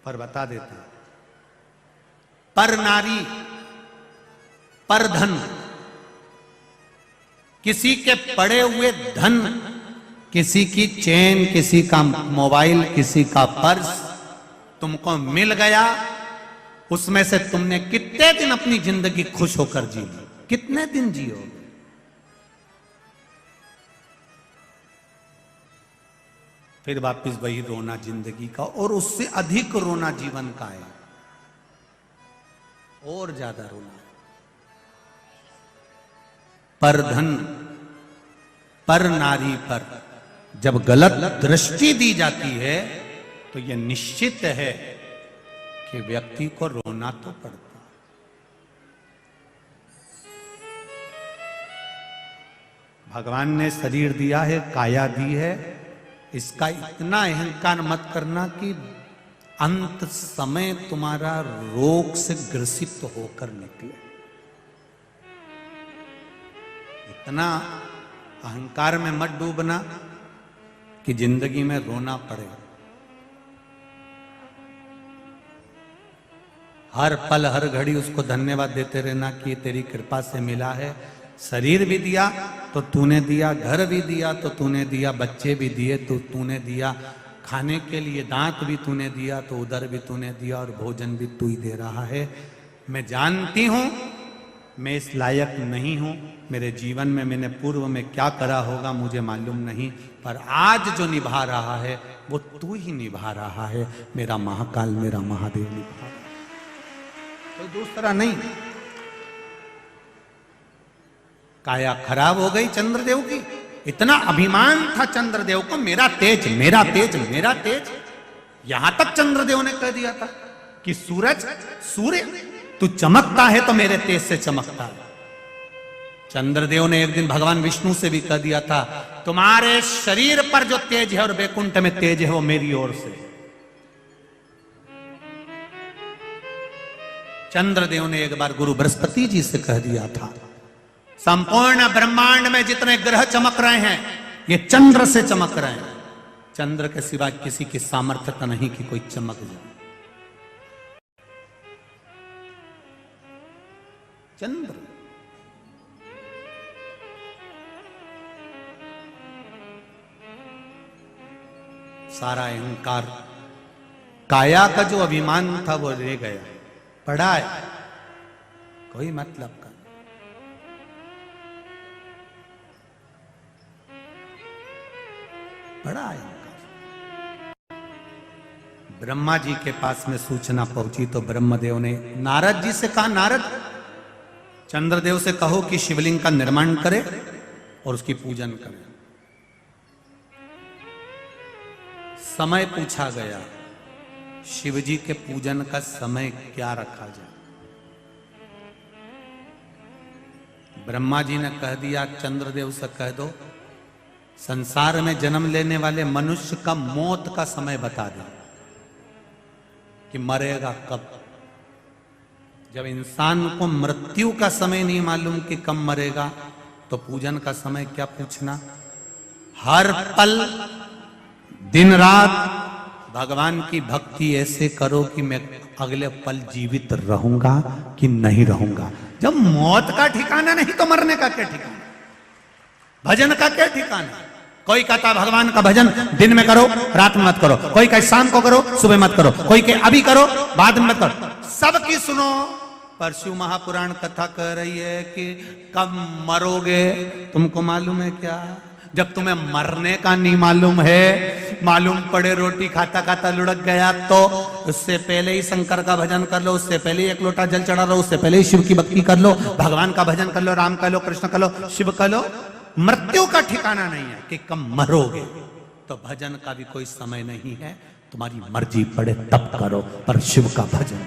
पर बता देता है। पर नारी पर धन, किसी के पड़े हुए धन, किसी की चेन, किसी का मोबाइल, किसी का पर्स तुमको मिल गया, उसमें से तुमने कितने दिन अपनी जिंदगी खुश होकर जी ली, कितने दिन जियो। फिर वापिस वही रोना जिंदगी का, और उससे अधिक रोना जीवन का है, और ज्यादा रोना है। पर धन पर नारी पर जब गलत दृष्टि दी जाती है तो यह निश्चित है कि व्यक्ति को रोना तो पड़ता। भगवान ने शरीर दिया है, काया दी है, इसका इतना अहंकार मत करना कि अंत समय तुम्हारा रोग से ग्रसित होकर निकले। इतना अहंकार में मत डूबना कि जिंदगी में रोना पड़े। हर पल हर घड़ी उसको धन्यवाद देते रहना कि तेरी कृपा से मिला है। शरीर भी दिया तो तूने दिया, घर भी दिया तो तूने दिया, बच्चे भी दिए तो तूने दिया, खाने के लिए दांत भी तूने दिया तो उधर भी तूने दिया, और भोजन भी तू ही दे रहा है। मैं जानती हूं मैं इस लायक नहीं हूं, मेरे जीवन में मैंने पूर्व में क्या करा होगा मुझे मालूम नहीं, पर आज जो निभा रहा है वो तू ही निभा रहा है। मेरा महाकाल, मेरा महादेव निभा रहा है, कोई दूसरा नहीं। काया खराब हो गई चंद्रदेव की, इतना अभिमान था चंद्रदेव को, मेरा तेज मेरा तेज मेरा तेज। यहां तक चंद्रदेव ने कह दिया था कि सूरज, सूर्य तू चमकता है तो मेरे तेज से चमकता है। चंद्रदेव ने एक दिन भगवान विष्णु से भी कह दिया था तुम्हारे शरीर पर जो तेज है और वैकुंठ में तेज है वो मेरी ओर से। चंद्रदेव ने एक बार गुरु बृहस्पति जी से कह दिया था संपूर्ण ब्रह्मांड में जितने ग्रह चमक रहे हैं ये चंद्र से चमक रहे हैं, चंद्र के सिवा किसी की सामर्थ्यता नहीं कि कोई चमक जाए। चंद्र सारा अहंकार, काया का जो अभिमान था वो रह गया, पड़ा है, कोई मतलब का। बड़ा अहंकार। ब्रह्मा जी के पास में सूचना पहुंची तो ब्रह्मदेव ने नारद जी से कहा नारद चंद्रदेव से कहो कि शिवलिंग का निर्माण करे और उसकी पूजन करे। समय पूछा गया, शिवजी के पूजन का समय क्या रखा जाए? ब्रह्मा जी ने कह दिया, चंद्रदेव से कह दो संसार में जन्म लेने वाले मनुष्य का मौत का समय बता दे कि मरेगा कब। जब इंसान को मृत्यु का समय नहीं मालूम कि कब मरेगा, तो पूजन का समय क्या पूछना। हर पल दिन रात भगवान की भक्ति ऐसे करो कि मैं अगले पल जीवित रहूंगा कि नहीं रहूंगा। जब मौत का ठिकाना नहीं तो मरने का क्या ठिकाना, भजन का क्या ठिकाना। कोई कहता भगवान का भजन दिन में करो रात में मत करो, कोई कहे शाम को करो सुबह मत करो, कोई कहे अभी करो बाद में मत करो। सबकी सुनो। पर शिव महापुराण कथा कह रही है कि कब मरोगे तुमको मालूम है क्या? जब तुम्हें मरने का नहीं मालूम है, मालूम पड़े रोटी खाता खाता लुढ़क गया, तो उससे पहले ही शंकर का भजन कर लो, उससे पहले ही एक लोटा जल चढ़ा लो, उससे पहले ही शिव की भक्ति कर लो, भगवान का भजन कर लो, राम कर लो, कृष्ण कर लो, शिव कर लो। मृत्यु का ठिकाना नहीं है कि कब मरोगे। तो भजन का भी कोई समय नहीं है, तुम्हारी मर्जी पड़े तब करो, पर शिव का भजन।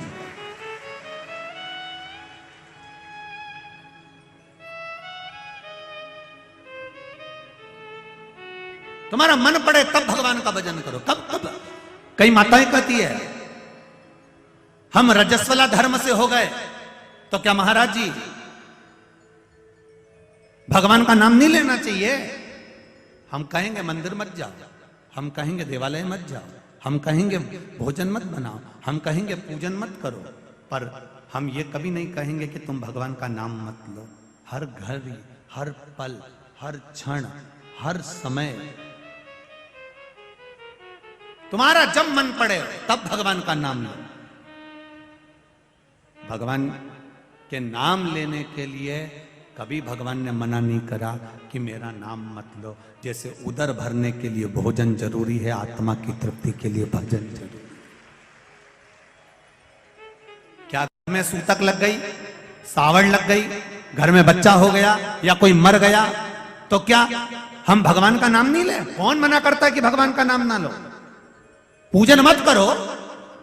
तुम्हारा मन पड़े तब भगवान का भजन करो। कब कब? कई माताएं कहती है हम रजस्वला धर्म से हो गए, तो क्या महाराज जी भगवान का नाम नहीं लेना चाहिए? हम कहेंगे मंदिर मत जाओ, हम कहेंगे देवालय मत जाओ, हम कहेंगे भोजन मत बनाओ, हम कहेंगे पूजन मत करो, पर हम ये कभी नहीं कहेंगे कि तुम भगवान का नाम मत लो। हर घड़ी, हर पल, हर क्षण, हर समय तुम्हारा जब मन पड़े तब भगवान का नाम लो। भगवान के नाम लेने के लिए कभी भगवान ने मना नहीं करा कि मेरा नाम मत लो। जैसे उदर भरने के लिए भोजन जरूरी है, आत्मा की तृप्ति के लिए भजन जरूरी। क्या घर में सूतक लग गई, सावड़ लग गई, घर में बच्चा हो गया या कोई मर गया, तो क्या हम भगवान का नाम नहीं ले? कौन मना करता है कि भगवान का नाम ना लो? पूजन मत करो,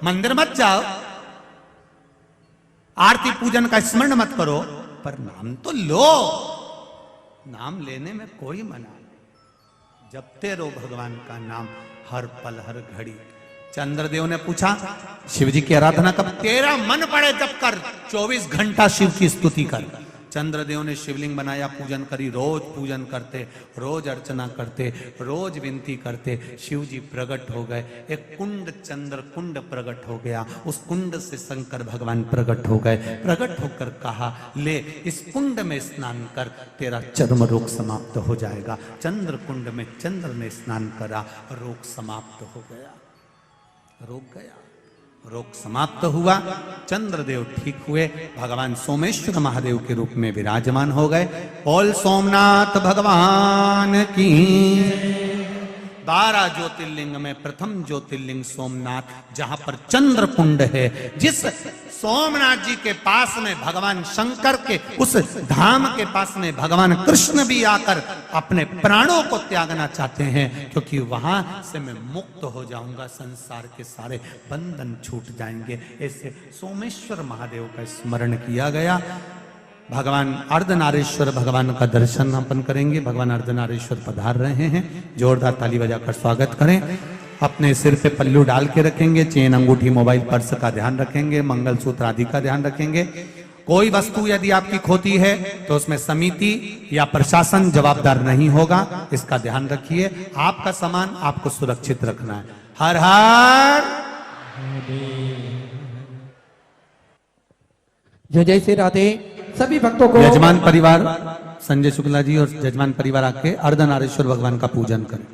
मंदिर मत जाओ, आरती पूजन का स्मरण मत करो, पर नाम तो लो। नाम लेने में कोई मना नहीं। जपते रहो भगवान का नाम हर पल हर घड़ी। चंद्रदेव ने पूछा शिव जी की आराधना कब? तेरा मन पड़े जब कर, 24 घंटा शिव की स्तुति कर। चंद्रदेव ने शिवलिंग बनाया, पूजन करी, रोज पूजन करते, रोज अर्चना करते, रोज विनती करते। शिव जी प्रकट हो गए, एक कुंड चंद्र कुंड प्रकट हो गया, उस कुंड से शंकर भगवान प्रकट हो गए। प्रकट होकर कहा ले इस कुंड में स्नान कर, तेरा चर्म रोग समाप्त हो जाएगा। चंद्र कुंड में चंद्र ने स्नान करा, रोग समाप्त हो गया। रोग गया, रोग समाप्त हुआ, चंद्रदेव ठीक हुए, भगवान सोमेश्वर महादेव के रूप में विराजमान हो गए। बोल सोमनाथ भगवान की। 12 ज्योतिर्लिंग में प्रथम ज्योतिर्लिंग सोमनाथ, जहां पर चंद्र कुंड है। जिस सोमनाथ जी के पास में भगवान शंकर के उस धाम के पास में भगवान कृष्ण भी आकर अपने प्राणों को त्यागना चाहते हैं, क्योंकि वहां से मैं मुक्त हो जाऊंगा, संसार के सारे बंधन छूट जाएंगे। ऐसे सोमेश्वर महादेव का स्मरण किया गया। भगवान अर्धनारीश्वर भगवान का दर्शन अपन करेंगे। भगवान अर्धनारीश्वर पधार रहे हैं, जोरदार ताली बजाकर स्वागत करें। अपने सिर पे पल्लू डाल के रखेंगे, चेन अंगूठी मोबाइल पर्स का ध्यान रखेंगे, मंगलसूत्र आदि का ध्यान रखेंगे। कोई वस्तु यदि आपकी खोती है तो उसमें समिति या प्रशासन जवाबदार नहीं होगा, इसका ध्यान रखिए। आपका सामान आपको सुरक्षित रखना है। हर हर जय जय श्री राधे। सभी भक्तों को यजमान परिवार संजय शुक्ला जी और यजमान परिवार आके अर्धनारीश्वर भगवान का पूजन करें।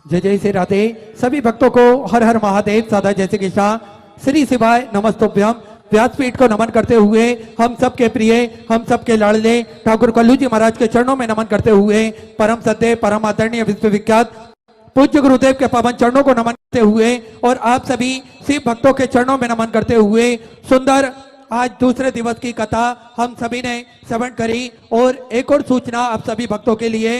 जय जय श्री राधे। सभी भक्तों को हर हर महादेव, सादा जैसे कि शाह, श्री शिवाय नमस्तोभ्यम। व्यासपीठ को नमन करते हुए हम सबके प्रिय, हम सबके लाडले ठाकुर कल्लू जी महाराज के चरणों में नमन करते हुए परम सत्य परम आदरणीय विश्वविख्यात पूज्य गुरुदेव के पावन चरणों को नमन करते हुए और आप सभी शिव भक्तों के चरणों में नमन करते हुए सुंदर आज दूसरे दिवस की कथा हम सभी ने श्रवण करी और एक और सूचना आप सभी भक्तों के लिए